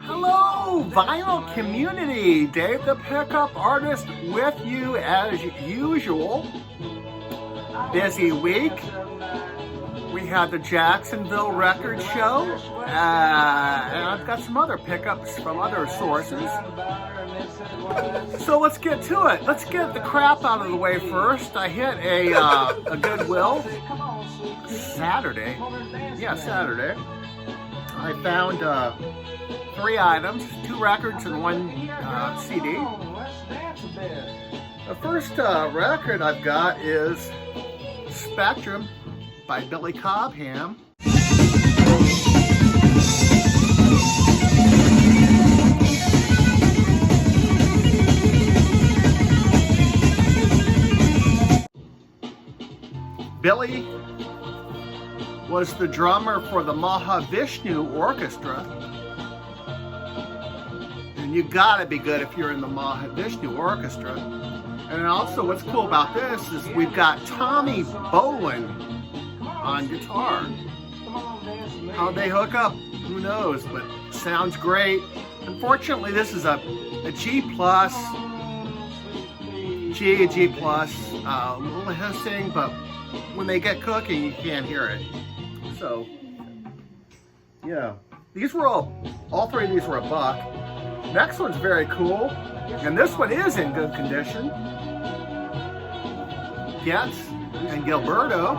Hello, vinyl community. Dave the Pickup Artist with you as usual. Busy week. We had the Jacksonville Record Show, and I've got some other pickups from other sources. So let's get to it. Let's get the crap out of the way first. I hit a Goodwill Saturday. Yeah, Saturday. I found 3 items, 2 records and 1 CD. The first record I've got is Spectrum by Billy Cobham. Billy was the drummer for the Mahavishnu Orchestra. And you gotta be good if you're in the Mahavishnu Orchestra. And also what's cool about this is we've got Tommy Bolin on guitar. How they hook up, who knows, but sounds great. Unfortunately, this is a G+, a little hissing, but when they get cooking, you can't hear it. So, yeah, these were all 3 of these were $1. Next one's very cool, and this one is in good condition. Getz and Gilberto,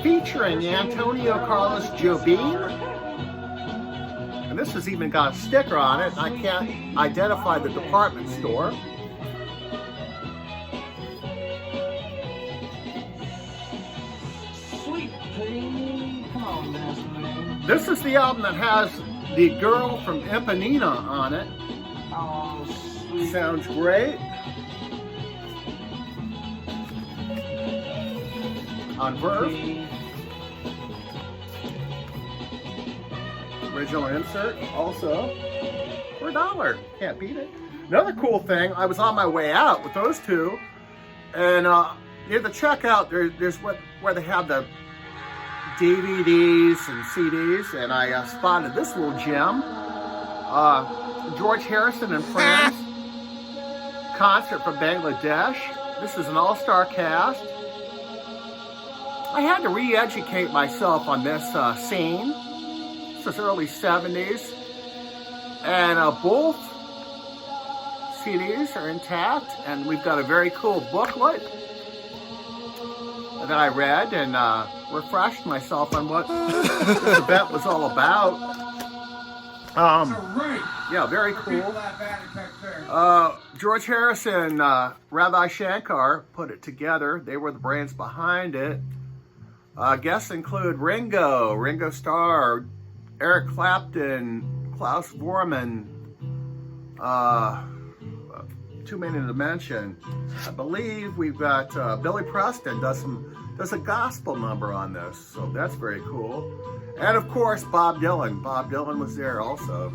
featuring Antonio Carlos Jobim. And this has even got a sticker on it. I can't identify the department store. This is the album that has the Girl from Ipanema on it. Sounds great. On Verve. Original insert also for $1. Can't beat it. Another cool thing, I was on my way out with those 2, and near the checkout there's where they have the DVDs and CDs, and I spotted this little gem. George Harrison and Friends concert from Bangladesh. This is an all-star cast. I had to re-educate myself on this scene. This is early 70s. And both CDs are intact, and we've got a very cool booklet that I read and refreshed myself on what this event was all about. Yeah, very cool. George Harrison, Ravi Shankar put it together. They were the brains behind it. Guests include Ringo Starr, Eric Clapton, Klaus Voormann, too many to mention. I believe we've got Billy Preston does a gospel number on this, so that's very cool. And of course, Bob Dylan. Bob Dylan was there also.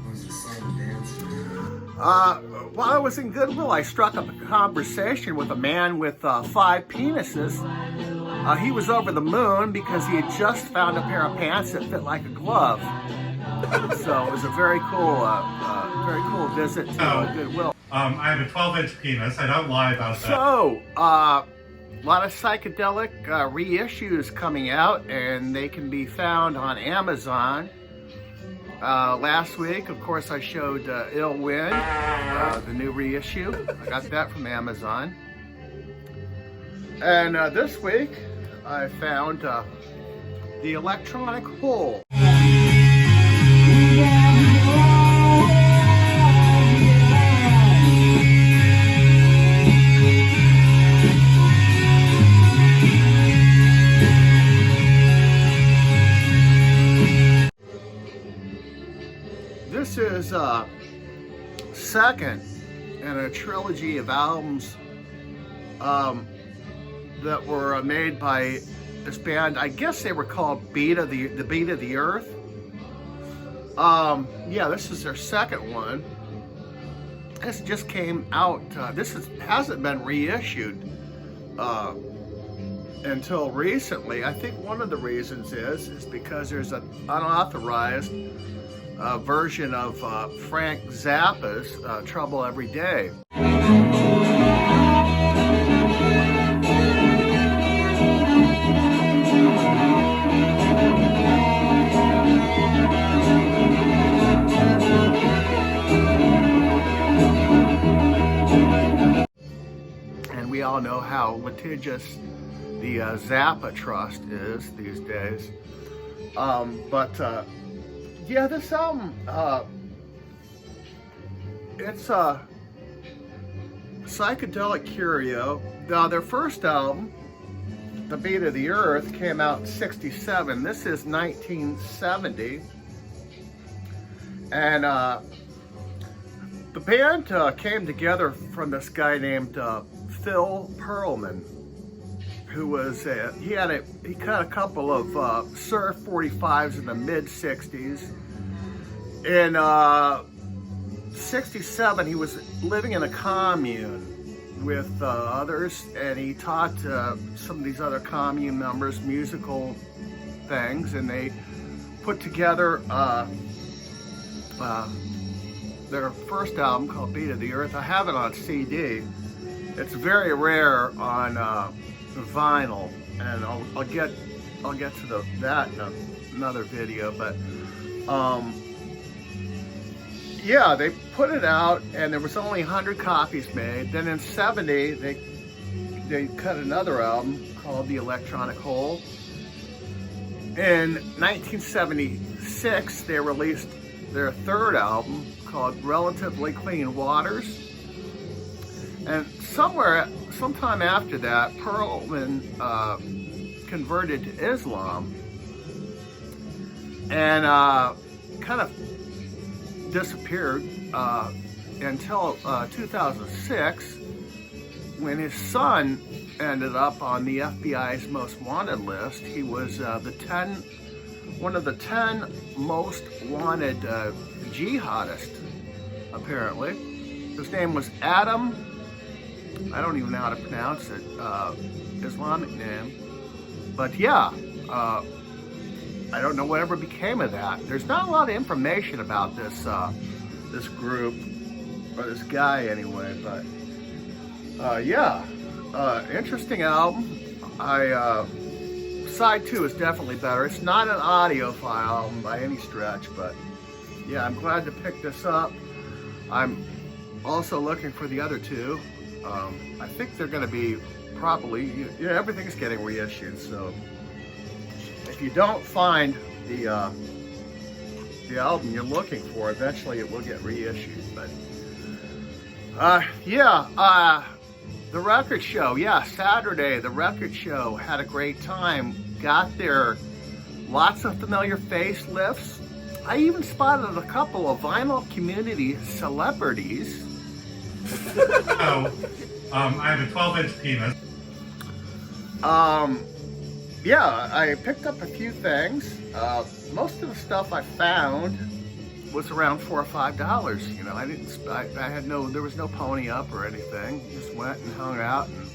While I was in Goodwill, I struck up a conversation with a man with 5 penises. He was over the moon because he had just found a pair of pants that fit like a glove. So it was a very cool visit to Goodwill. I have a 12-inch penis. I don't lie about that. So, a lot of psychedelic reissues coming out, and they can be found on Amazon. Last week, of course, I showed Ill Wind, the new reissue. I got that from Amazon. And this week, I found the Electronic Hole. This is second in a trilogy of albums that were made by this band, I guess they were called Beat of the Beat of the Earth. Yeah, this is their second one. This just came out. Hasn't been reissued until recently. I think one of the reasons is because there's an unauthorized version of Frank Zappa's "Trouble Every Day." We all know how litigious the Zappa Trust is these days. Yeah, this album, it's a psychedelic curio. Now, their first album, The Beat of the Earth, came out in '67. This is 1970. And the band came together from this guy named Phil Perlman, who was he had a couple of Surf 45s in the mid '60s. In '67, he was living in a commune with others, and he taught some of these other commune members musical things, and they put together their first album called Beat of the Earth. I have it on CD. It's very rare on vinyl, and I'll get to that in another video. But yeah, they put it out, and there was only 100 copies made. Then in '70, they cut another album called The Electronic Hole. In 1976, they released their third album called Relatively Clean Waters. And sometime after that, Perlman converted to Islam and kind of disappeared until 2006, when his son ended up on the FBI's most wanted list. He was one of the 10 most wanted jihadists, apparently. His name was Adam. I don't even know how to pronounce it, Islamic name. But yeah, I don't know whatever became of that. There's not a lot of information about this this group, or this guy anyway, but yeah, interesting album. Side 2 is definitely better. It's not an audiophile album by any stretch, but yeah, I'm glad to pick this up. I'm also looking for the other two. I think they're going to be probably, everything's getting reissued, so if you don't find the album you're looking for, eventually it will get reissued. But yeah, the record show, Saturday, the record show, had a great time. Got there, lots of familiar facelifts. I even spotted a couple of vinyl community celebrities. So, I have a 12-inch penis. Yeah, I picked up a few things. Most of the stuff I found was around $4 or $5. You know, I had there was no pony up or anything. Just went and hung out and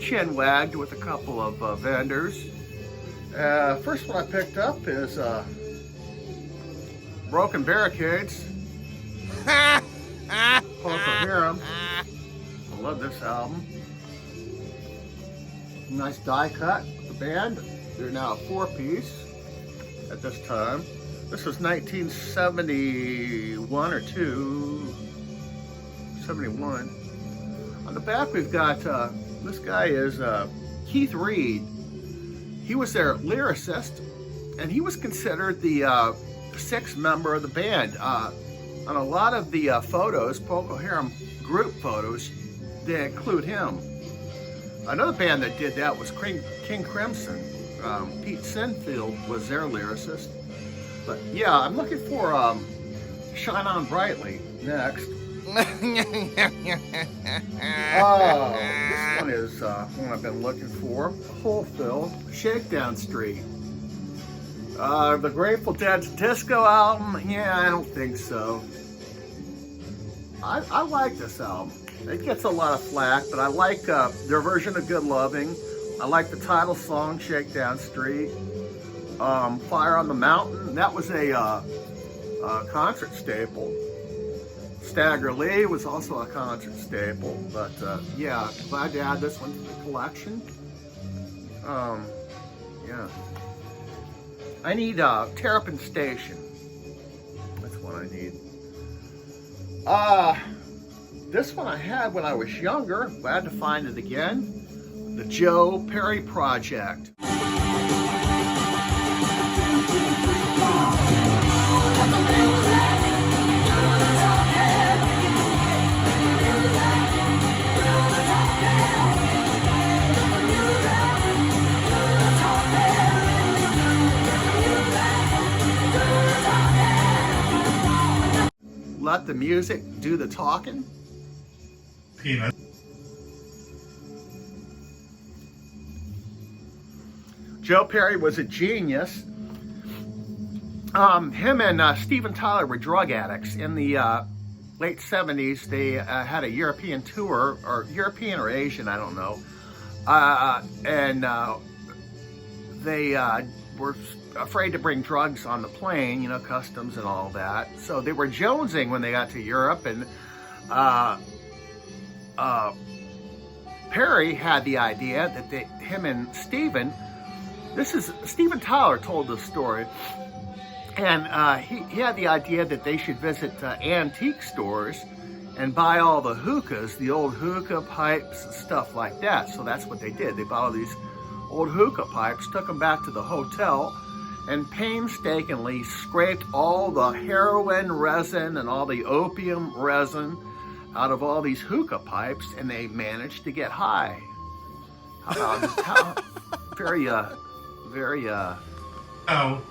chin wagged with a couple of vendors. First one I picked up is Broken Barricades. Procol Harem. I love this album. Nice die cut with the band. They're now a 4-piece at this time. This was 1971 or 2. 71. On the back we've got, this guy is Keith Reed. He was their lyricist, and he was considered the 6th member of the band. On a lot of the photos, Procol Harem group photos, they include him. Another band that did that was King Crimson. Pete Sinfield was their lyricist. But yeah, I'm looking for Shine On Brightly next. Oh, this one is one I've been looking for. Full Fill, Shakedown Street. The Grateful Dead's disco album? Yeah, I don't think so. I like this album. It gets a lot of flack, but I like their version of Good Loving. I like the title song, Shakedown Street. Fire on the Mountain, that was a concert staple. Stagger Lee was also a concert staple, but yeah, glad to add this one to the collection. Yeah. I need Terrapin Station. That's what I need. This one I had when I was younger. Glad to find it again. The Joe Perry Project. Let the music do the talking. Peanut. Joe Perry was a genius. Him and Steven Tyler were drug addicts. In the late 70s, they had a European tour, or European or Asian, I don't know. And they were afraid to bring drugs on the plane, you know, customs and all that. So they were jonesing when they got to Europe, and Perry had the idea that him and Steven, Steven Tyler told this story, and he had the idea that they should visit antique stores and buy all the hookahs, the old hookah pipes and stuff like that. So that's what they did. They bought all these old hookah pipes, took them back to the hotel, and painstakingly scraped all the heroin resin and all the opium resin out of all these hookah pipes, and they managed to get high. Very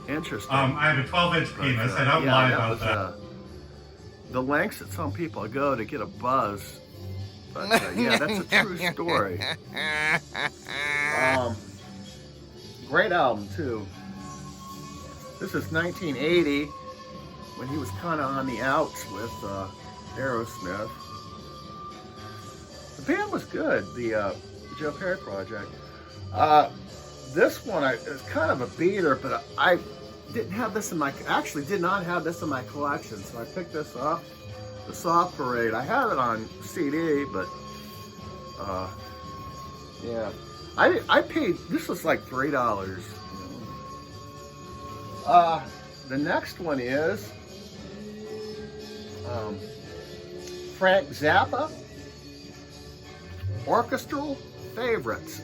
interesting. I have a 12-inch penis. I don't lie about that. The lengths that some people go to get a buzz. But yeah, that's a true story. Great album too. This is 1980, when he was kind of on the outs with Aerosmith. The band was good, the Joe Perry Project. This one is kind of a beater, but I didn't have this in my, actually did not have this in my collection, so I picked this up, the Soft Parade. I have it on CD, but yeah. I paid, this was like $3. The next one is Frank Zappa, Orchestral Favorites.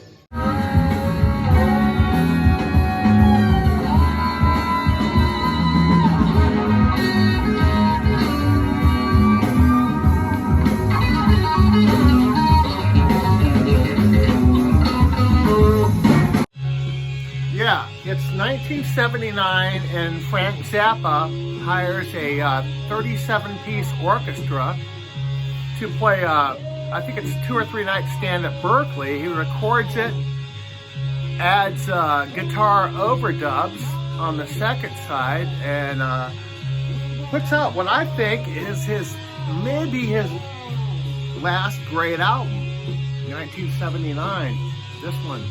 Yeah, it's 1979, and Frank Zappa hires a 37-piece orchestra to play, I think it's 2 or 3 night stand at Berkeley. He records it, adds guitar overdubs on the second side, and puts out what I think is maybe his last great album, 1979. This one.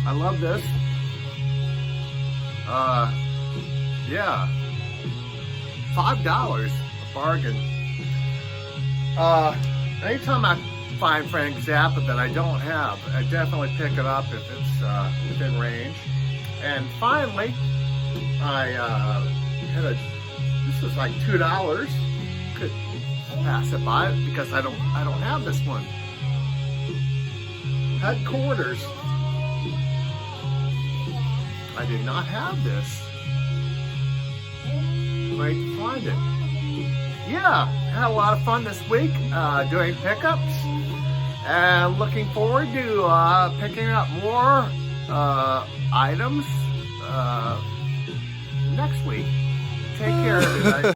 I love this. Yeah. $5, a bargain. Anytime I find Frank Zappa that I don't have, I definitely pick it up if it's within range. And finally, I had this was like $2. Could pass it by because I don't have this one. Headquarters. I did not have this. Great to find it. Yeah, had a lot of fun this week doing pickups, and looking forward to picking up more items next week. Take care, everybody.